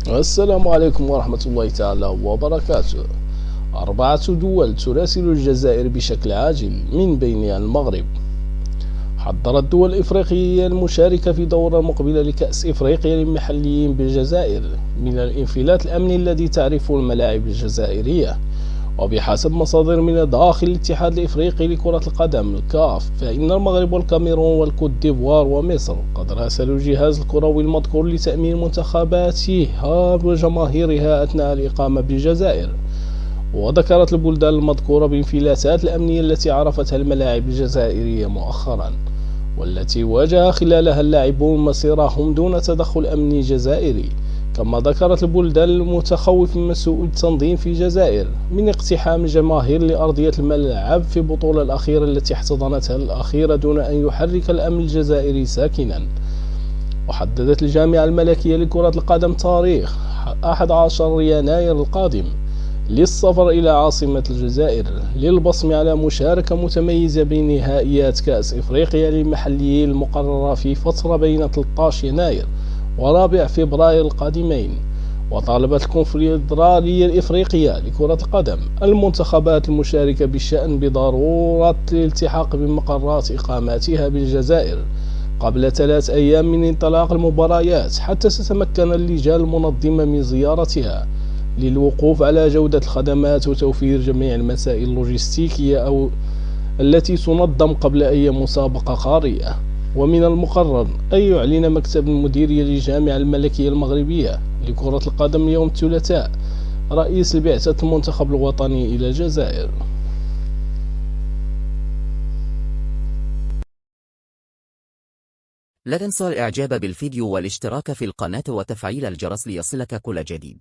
السلام عليكم ورحمة الله تعالى وبركاته. 4 دول تراسل الجزائر بشكل عاجل، من بينها المغرب. حذرت الدول الإفريقية المشاركة في دورة مقبلة لكأس إفريقيا للمحليين بالجزائر من الانفلات الأمني الذي تعرفه الملاعب الجزائرية. وبحسب مصادر من داخل الاتحاد الإفريقي لكرة القدم الكاف، فإن المغرب والكاميرون والكوت ديفوار ومصر قد راسلوا الجهاز الكروي المذكور لتأمين منتخباتها وجماهيرها أثناء الإقامة بالجزائر. وذكرت البلدان المذكورة بانفلاتات الأمنية التي عرفتها الملاعب الجزائرية مؤخرا، والتي واجه خلالها اللاعبون مصيرهم دون تدخل أمني جزائري. كما ذكرت البلدان المتخوف من سوء التنظيم في الجزائر من اقتحام الجماهير لأرضية الملعب في البطولة الأخيرة التي احتضنتها الأخيرة دون أن يحرك الأمن الجزائري ساكنا. وحددت الجامعة الملكية لكرة القدم تاريخ 11 يناير القادم للسفر إلى عاصمة الجزائر للبصم على مشاركة متميزة بنهائيات كأس إفريقيا للمحليين المقررة في فترة بين 13 يناير و4 فبراير القادمين. وطالبت الكونفدرالية الإفريقية لكرة القدم المنتخبات المشاركة بالشأن بضرورة الالتحاق بمقرات إقامتها بالجزائر قبل 3 أيام من انطلاق المباريات، حتى تتمكن اللجان المنظمة من زيارتها للوقوف على جودة الخدمات وتوفير جميع المسائل اللوجستيكية التي تنظم قبل أي مسابقة قارية. ومن المقرر أن يعلن مكتب المديرية للجامعة الملكية المغربية لكرة القدم يوم الثلاثاء رئيس بعثة المنتخب الوطني إلى الجزائر. لا تنسى الاعجاب بالفيديو والاشتراك في القناة وتفعيل الجرس ليصلك كل جديد.